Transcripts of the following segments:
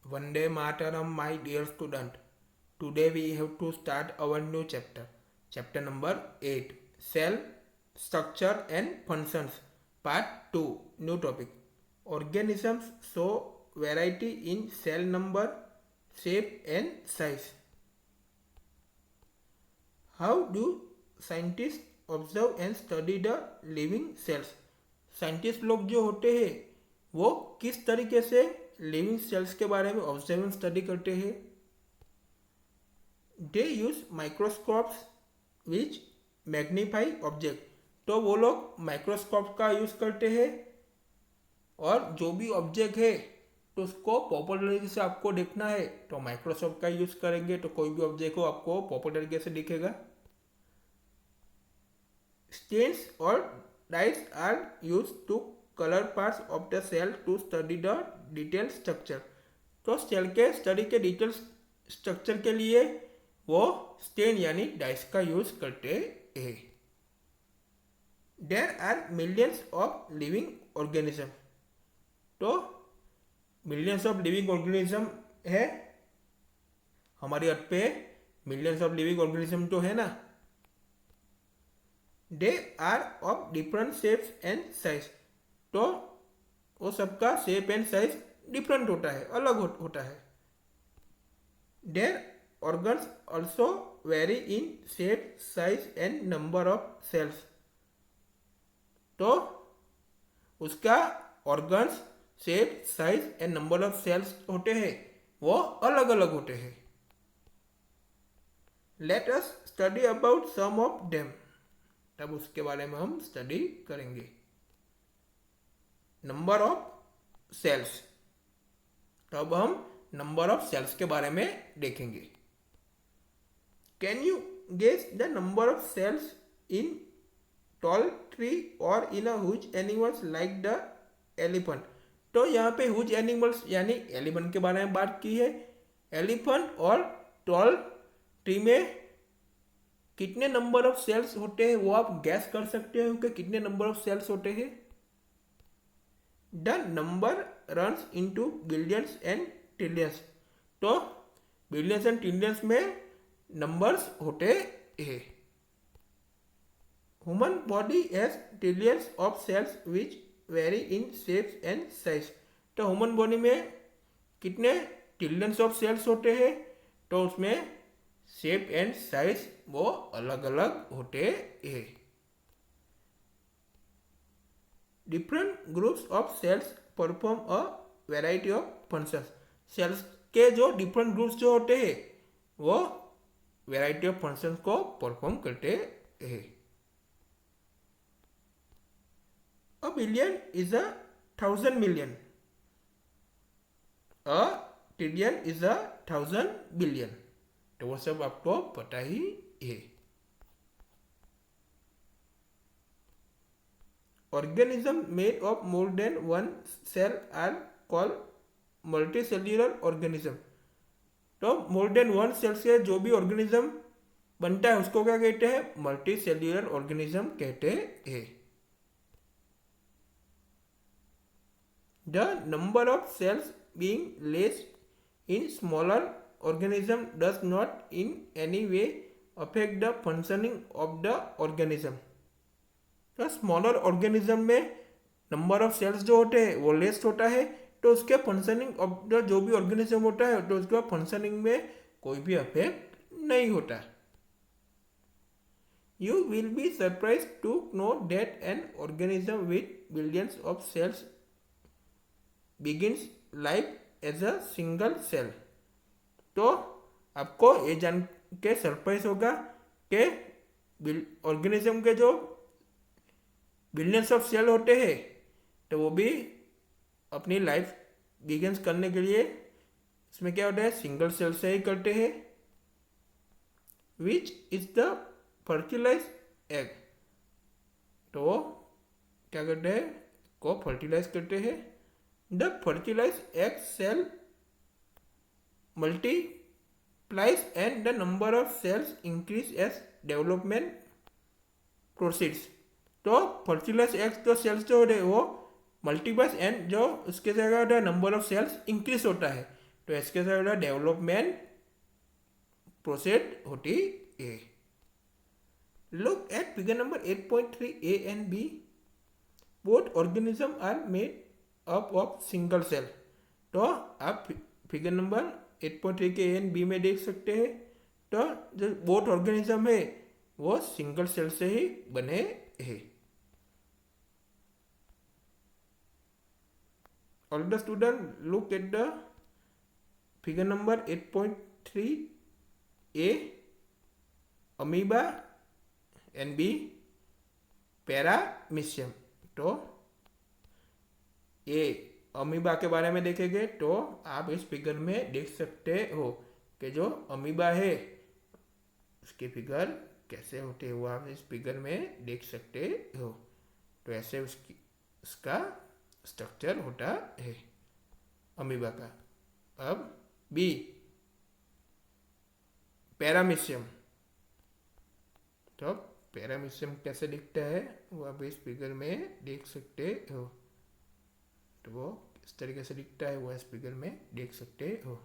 Vande Mataram, my dear student. Today we have to start our new chapter. Chapter number 8. Cell, Structure and Functions. Part 2. New topic. Organisms show variety in cell number, shape and size. How do scientists observe and study the living cells? Scientist लोग जो होते हैं वो किस तरीके से living cells के बारे में ऑब्जर्व एंड स्टडी करते हैं? दे यूज माइक्रोस्कोप्स विच मैग्नीफाई ऑब्जेक्ट. तो वो लोग माइक्रोस्कोप का यूज करते हैं और जो भी ऑब्जेक्ट है तो उसको प्रॉपर तरीके से आपको देखना है तो माइक्रोस्कोप का यूज करेंगे तो कोई भी ऑब्जेक्ट हो आपको प्रॉपर तरीके से दिखेगा. Stains or dyes are used to color parts of the cell to study the detailed structure. तो सेल के स्टडी के डिटेल स्ट्रक्चर के लिए वो स्टेन यानी डाइस का यूज करते हैं. There are millions of living organism. तो मिलियंस ऑफ लिविंग ऑर्गेनिज्म है हमारी अर्थ पे. मिलियंस ऑफ लिविंग ऑर्गेनिज्म तो है ना. They are of different shapes and size. तो वो सबका शेप एंड साइज डिफरेंट होता है, अलग होता है. Their organs also vary in shape, size and number of cells. तो उसका organs, shape, size and number of cells होते हैं वो अलग अलग होते हैं. Let us study about some of them. तब उसके बारे में हम स्टडी करेंगे. Number of cells. तब हम नंबर ऑफ सेल्स के बारे में देखेंगे. Can you guess the number of cells in tall tree और in a huge animals like the elephant. तो यहाँ पे ह्यूज एनिमल्स यानी एलिफेंट के बारे में बात की है. एलिफेंट और टॉल ट्री में कितने नंबर ऑफ सेल्स होते हैं वो आप गैस कर सकते हो कि कितने नंबर ऑफ सेल्स होते हैं. The number runs into billions and trillions. तो बिलियंस एंड ट्रिलियंस में नंबर्स होते हैं. Human body has trillions of cells which very in shapes and size. तो ह्यूमन बॉडी में कितने ट्रिलियंस ऑफ सेल्स होते हैं तो उसमें शेप एंड साइज वो अलग अलग होते हैं. Different groups of cells perform a variety of functions. सेल्स के जो डिफरेंट ग्रुप्स जो होते हैं वो वैरायटी ऑफ फंक्शंस को परफॉर्म करते हैं. A billion is 1,000 million. A trillion is 1,000 billion. तो वो सब आपको पता ही है. Organism made of more than one cell are called multicellular organism. तो मोर देन वन सेल से जो भी ऑर्गेनिज्म बनता है उसको क्या कहते हैं? मल्टीसेल्युलर ऑर्गेनिज्म कहते हैं. The number of sales being less in smaller organism does not in any way affect the functioning of the organism. तो स्मॉलर ऑर्गेनिज्म में नंबर ऑफ सेल्स जो होते हैं वो लेस होता है तो उसके फंक्शनिंग ऑफ द जो भी ऑर्गेनिज्म होता है तो उसके फंक्शनिंग में कोई भी अफेक्ट नहीं होता. You will be surprised to know that an organism with billions of cells begins life as a single cell. तो आपको ये जान के सरप्राइज होगा कि ऑर्गेनिज्म के जो बिलियंस ऑफ सेल होते हैं तो वो भी अपनी लाइफ बिगिंस करने के लिए इसमें क्या होता है? सिंगल सेल से ही करते हैं. Which is the fertilize egg. तो क्या करते हैं? को फर्टिलाइज करते हैं. The fertilized egg cell multiplies and the number of cells increase as development proceeds. तो fertilized egg जो cells जो होते हैं वो मल्टीप्लाइज एंड जो उसके जगह होता है नंबर ऑफ सेल्स इंक्रीज होता है. तो इसके साथ डेवलपमेंट प्रोसेस होती है। Look at figure number 8.3 a and b. Both organism are made up of single cell. तो आप फिगर नंबर 8.3 के ए एंड बी में देख सकते हैं, तो जो बोथ ऑर्गेनिज्म है वो सिंगल सेल से ही बने हैं। All the student look at the figure number 8.3 A amoeba and B paramecium. तो ए अमीबा के बारे में देखेंगे तो आप इस फिगर में देख सकते हो कि जो अमीबा है उसके फिगर कैसे होते हैं वो आप इस फिगर में देख सकते हो। तो ऐसे उसका स्ट्रक्चर होता है अमीबा का। अब बी पैरामीशियम। तो पैरामीशियम कैसे दिखता है वो आप इस फिगर में देख सकते हो। तो वो इस तरीके से दिखता है वो इस फिगर में देख सकते हो।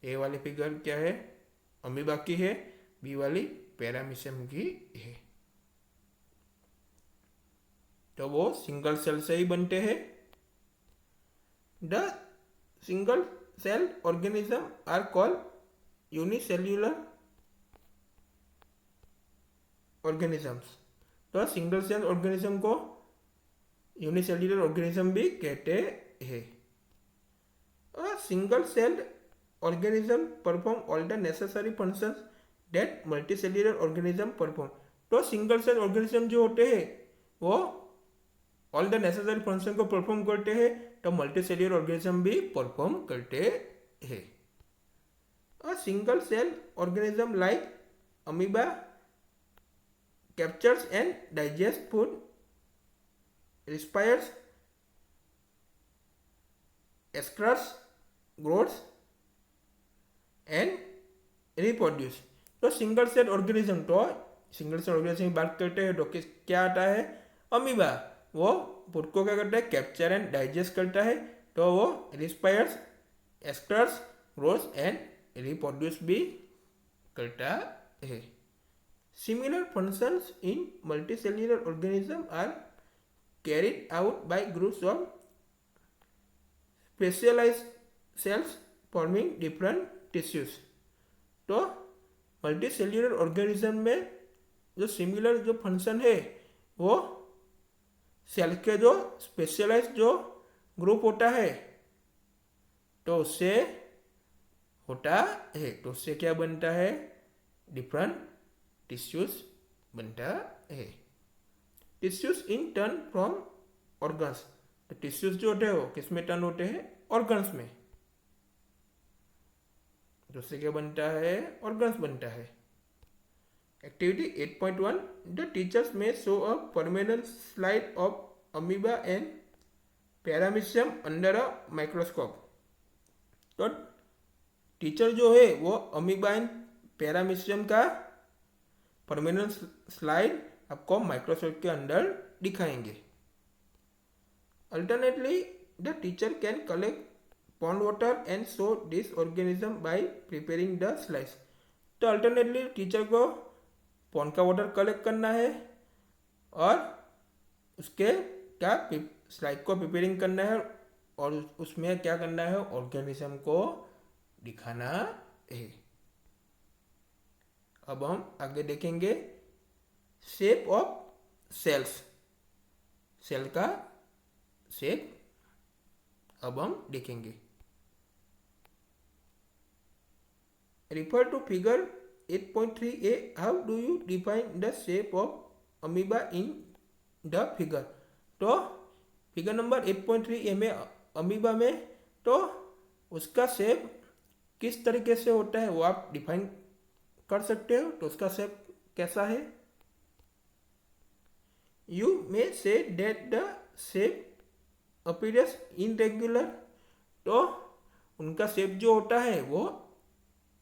ए वाली फिगर क्या है, अमीबा की है, बी वाली पैरामीशियम की है। तो वो सिंगल सेल से ही बनते हैं। The single cell organism are called unicellular organisms। तो सिंगल सेल ऑर्गेनिज्म को यूनिसेल्युलर ऑर्गेनिज्म भी कहते हैं। A single cell organism perform all the necessary functions that multicellular organism perform। तो सिंगल सेल ऑर्गेनिज्म जो होते हैं वो ऑल द नेसेसरी फंक्शन को परफॉर्म करते हैं, तो मल्टीसेल्युलर ऑर्गेनिज्म भी परफॉर्म करते हैं। A single cell organism like amoeba captures and digest food, respires, excretes, growths and reproduce. तो सिंगल सेल ऑर्गेनिज्म की बात करते हैं तो क्या आता है, अमीबा वो फूड को क्या करता है, कैप्चर एंड डाइजेस्ट करता है। तो वो respires, excretes, growth and reproduce भी करता है। Similar functions in multicellular organism are carried out by groups of specialised cells forming different tissues. तो मल्टीसेल्युलर ऑर्गेनिज्म में जो सिमिलर जो फंक्शन है वो सेल के जो स्पेशलाइज जो ग्रुप होता है तो उससे होता है। तो उससे क्या बनता है, डिफरेंट टिश्यूज बनता है। Tissues in turn from organs. तो टिश्यूज जो होते हैं वो किस में टर्न होते हैं, ऑर्गन्स में। तो उससे क्या बनता है, ऑर्गन्स बनता है। Activity 8.1 The teachers may show a permanent slide of amoeba and paramecium under a microscope। तो टीचर जो है वो अमीबा एंड पैरामीशियम का परमानेंट स्लाइड आपको माइक्रोस्कोप के अंदर दिखाएंगे। Alternately the teacher can collect pond water and show this organism by preparing the slides. तो अल्टरनेटली टीचर को पॉन्ड का वाटर कलेक्ट करना है और उसके क्या स्लाइड को प्रिपेयरिंग करना है और उसमें क्या करना है, ऑर्गेनिज्म को दिखाना है। अब हम आगे देखेंगे शेप ऑफ सेल्स। सेल का शेप अब हम देखेंगे। Refer to figure 8.3a how do you define the shape of amoeba in the figure। तो फिगर नंबर 8.3a में अमीबा में तो उसका शेप किस तरीके से होता है वो आप डिफाइन कर सकते हो। तो उसका शेप कैसा है, you may say that the shape appears irregular. तो उनका शेप जो होता है वो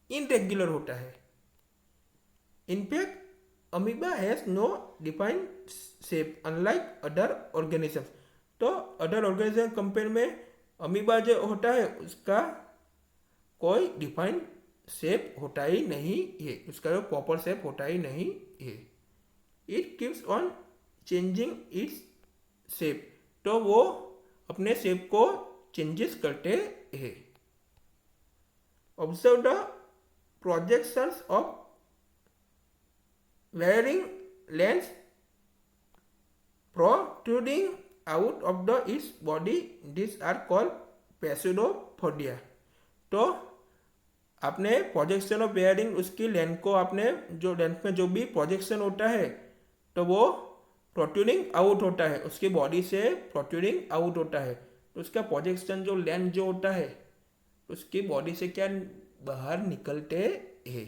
इनरेगुलर होता है। In fact, amoeba has no defined shape unlike other organisms। तो अदर ऑर्गेनिज्म कंपेयर में अमीबा जो होता है उसका कोई डिफाइंड शेप होता ही नहीं है, उसका जो प्रॉपर शेप होता ही नहीं है। It keeps on changing it's shape, तो वो अपने शेप को चेंजेस करते हैं। Observe the projections of varying lengths protruding out of the its body, these are called pseudopodia। तो आपने प्रोजेक्शन ऑफ वेयरिंग, उसकी लेंथ को आपने जो लेंथ में जो भी प्रोजेक्शन होता है तो वो प्रोट्रूडिंग आउट होता है, उसकी बॉडी से प्रोट्रूडिंग आउट होता है। तो उसका प्रोजेक्शन जो लेंथ जो होता है उसकी बॉडी से क्या बाहर निकलते हैं,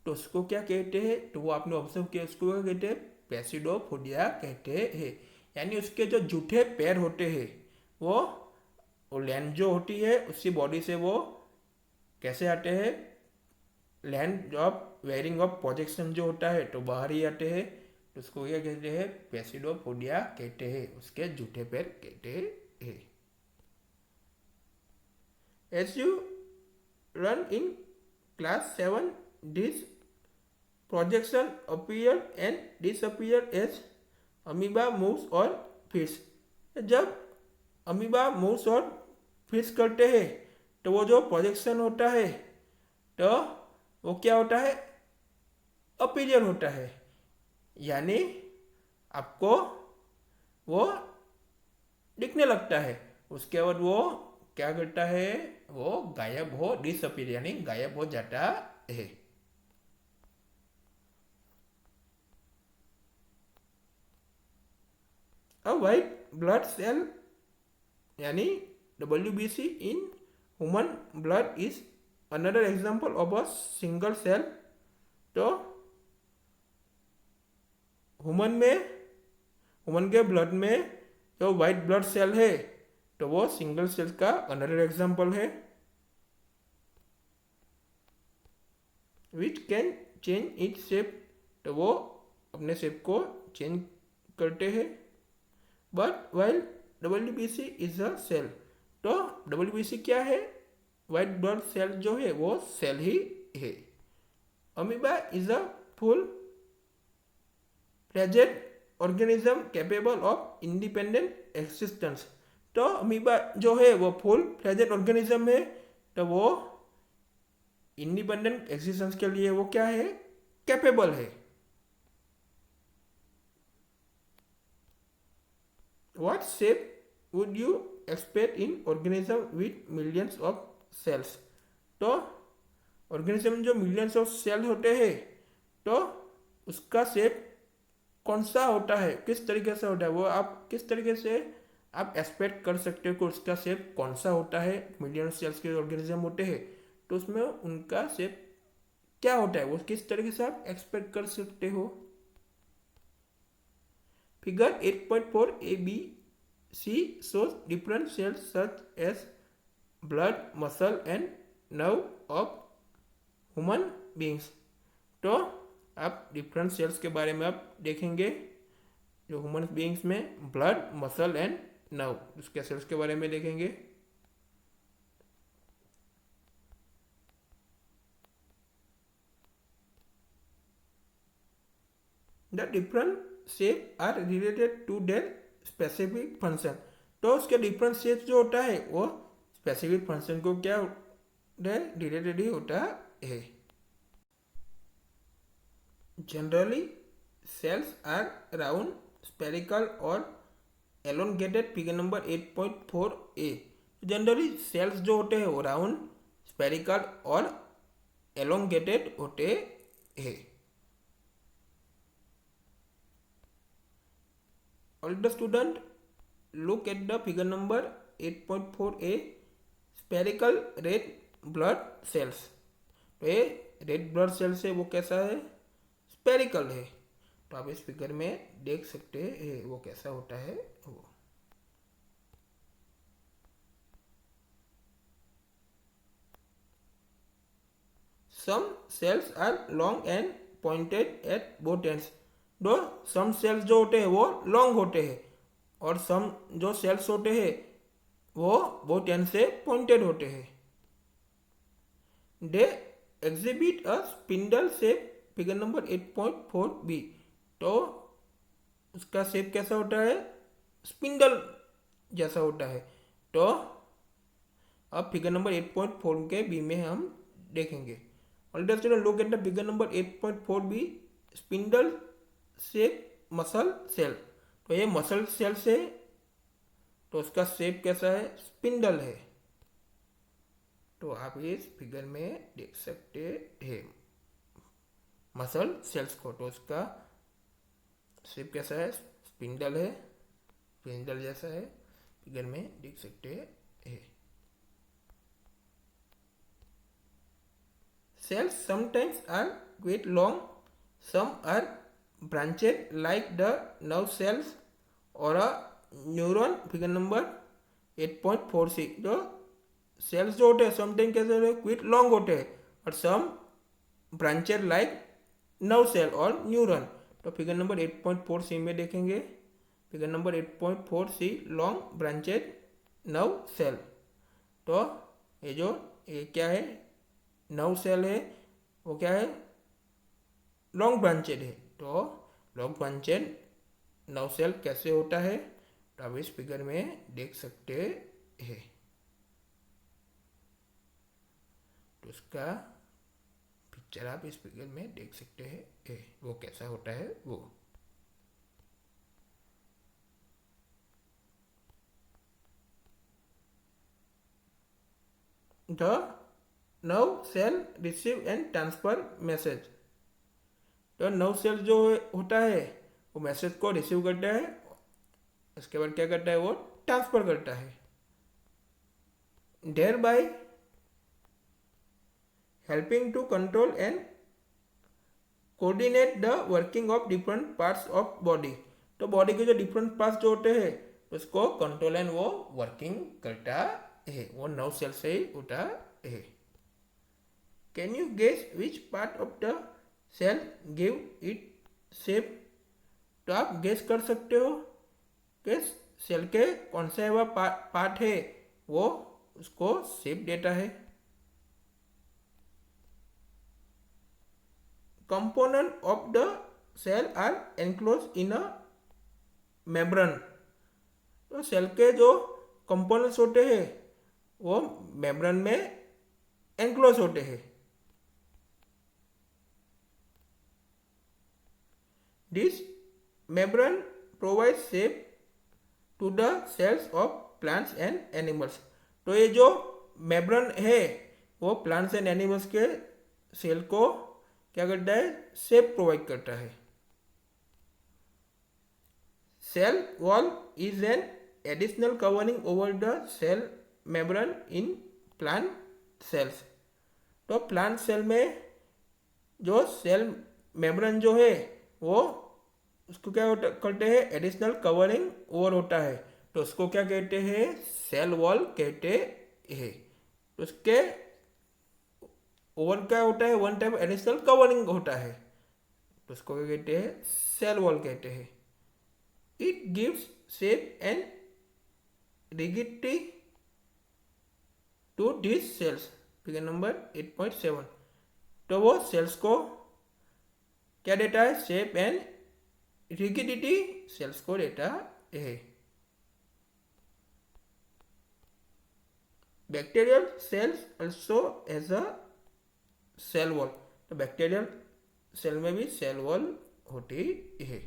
तो उसको क्या कहते हैं, तो वो आपने ऑब्जर्व किया, उसको क्या कहते हैं, पैसिडोपोडिया कहते हैं। यानी उसके जो जूठे पैर होते हैं वो लेंथ जो होती है उसकी बॉडी से वो कैसे आते हैं, length of wearing of projection जो होता है तो बाहर ही आते हैं, तो उसको क्या कहते हैं, पैसिडोपोडिया कहते हैं, उसके जूठे पैर कहते हैं। As you learn in class 7, this projection appear and disappear as amoeba moves or feeds। जब अमीबा मूव्स और फिश करते हैं तो वो जो प्रोजेक्शन होता है तो वो क्या होता है, अपीरियर होता है, यानी आपको वो दिखने लगता है। उसके बाद वो क्या करता है, वो गायब हो, डिसअपीयर यानी गायब हो जाता है। अ वाइट ब्लड सेल यानी WBC in human blood is another example of a single cell. तो ह्यूमन के ब्लड में जो वाइट ब्लड सेल है तो वो सिंगल सेल का अनदर एग्जांपल है। Which can change its shape, तो वो अपने शेप को चेंज करते हैं। But while WBC is a cell, तो WBC क्या है, वाइट ब्लड सेल जो है वो सेल ही है। Amoeba is a full fledged organism capable of independent existence. तो अमीबा जो है वो फुल फ्लेजेड ऑर्गेनिज्म है, तो वो इंडिपेंडेंट एक्सिस्टेंस के लिए वो क्या है, कैपेबल है। What shape would you expect in organism with millions of cells? तो ऑर्गेनिज्म जो मिलियंस ऑफ सेल होते हैं तो उसका शेप कौन सा होता है, किस तरीके से होता है, वो आप किस तरीके से आप एक्सपेक्ट कर सकते हो कि उसका शेप कौन सा होता है। मिलियन सेल्स के ऑर्गेनिज्म होते हैं तो उसमें उनका शेप क्या होता है, वो किस तरीके से आप एक्सपेक्ट कर सकते हो। Figure 8.4 ABC shows different cells such as blood, muscle and nerve of human beings। तो आप डिफरेंट सेल्स के बारे में आप देखेंगे, जो ह्यूमन बीइंग्स में ब्लड, मसल एंड नर्व, उसके सेल्स के बारे में देखेंगे। The different shape are related to their specific function. तो उसके डिफरेंट शेप जो होता है वो स्पेसिफिक फंक्शन को क्या रिलेटेड ही होता है। Generally cells are round, spherical और elongated. Figure number 8.4a। Generally cells जो होते हैं वो राउंड, स्पेरिकल और एलोंगेटेड होते हैं। All the student look at the figure number 8.4a, spherical red blood cells। तो ये रेड ब्लड सेल्स है वो कैसा है, स्पेरिकल है। तो आप इस फिगर में देख सकते हैं वो कैसा होता है वो। Some cells are long and pointed at both ends। दो सम सेल्स जो होते हैं वो लॉन्ग होते हैं और सम जो सेल्स होते हैं वो बोथ एंड से पॉइंटेड होते हैं। They exhibit a spindle shape, figure number 8.4b। तो उसका शेप कैसा होता है? स्पिंडल जैसा होता है। तो अब फिगर नंबर 8.4 के बी में हम देखेंगे। ऑलरेडी चलो look at the figure number 8.4b, spindle shape muscle cell. तो ये मसल सेल से, तो उसका शेप कैसा है? स्पिंडल है। तो आप इस फिगर में देख सकते हैं मसल सेल्स को। तो उसका शेप कैसा है? स्पिंडल है, स्पिंडल जैसा है, फिगर में देख सकते हैं। Cells sometimes are quite long, some are branched like the nerve cells or a neuron, figure number 8.4c। जो सेल्स जो होते हैं समटाइम कैसे होते हैं? क्विट लॉन्ग होते हैं, और some branched like nerve cell और न्यूरॉन। तो फिगर नंबर 8.4c में देखेंगे, figure number 8.4c, long branched nerve cell. तो ये क्या है? नर्व सेल है, वो क्या है? लॉन्ग ब्रांचेड है। तो लॉन्ग ब्रांचेड नर्व सेल कैसे होता है? तो आप इस फिगर में देख सकते हैं। तो उसका पिक्चर आप इस फिगर में देख सकते हैं, वो कैसा होता है वो। The nerve cell receive and transfer message. तो नर्व सेल जो होता है वो मैसेज को रिसीव करता है, उसके बाद क्या करता है? वो ट्रांसफर करता है। Thereby helping to control and coordinate the working of different parts of body. तो बॉडी के जो डिफरेंट पार्ट्स जो होते हैं उसको कंट्रोल एंड वो वर्किंग करता है, वो नर्व सेल से ही होता है। Can you guess which part of the cell give it shape? तो आप गेस कर सकते हो कि सेल के कौन सा वह पार्ट है वो उसको शेप देता है। Component of the cell are enclose in a membrane. तो सेल के जो कंपोनेंट्स होते हैं वो मेम्ब्रेन में एनक्लोज होते हैं। This membrane provide shape to the cells of plants and animals. तो ये जो मेम्ब्रेन है वो प्लांट्स एंड एनिमल्स के सेल को क्या करता है? शेप प्रोवाइड करता है। Cell wall is an additional covering over the cell membrane in plant cells. तो प्लांट सेल में जो सेल मेम्ब्रेन जो है वो उसको क्या करते हैं? एडिशनल कवरिंग ओवर होता है, तो उसको क्या कहते हैं? सेल वॉल कहते हैं। तो उसके ओवर क्या होता है? वन टाइप एडिशनल कवरिंग होता है, तो उसको क्या कहते हैं? सेल वॉल कहते हैं। It gives shape and rigidity to this cells, figure number 8.7। तो वो सेल्स को क्या देता है? शेप एंड रिगिडिटी सेल्स को देता है। Bacterial cells also as a cell wall. तो बैक्टीरियल सेल में भी सेल वॉल होती है।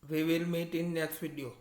We will meet in next video.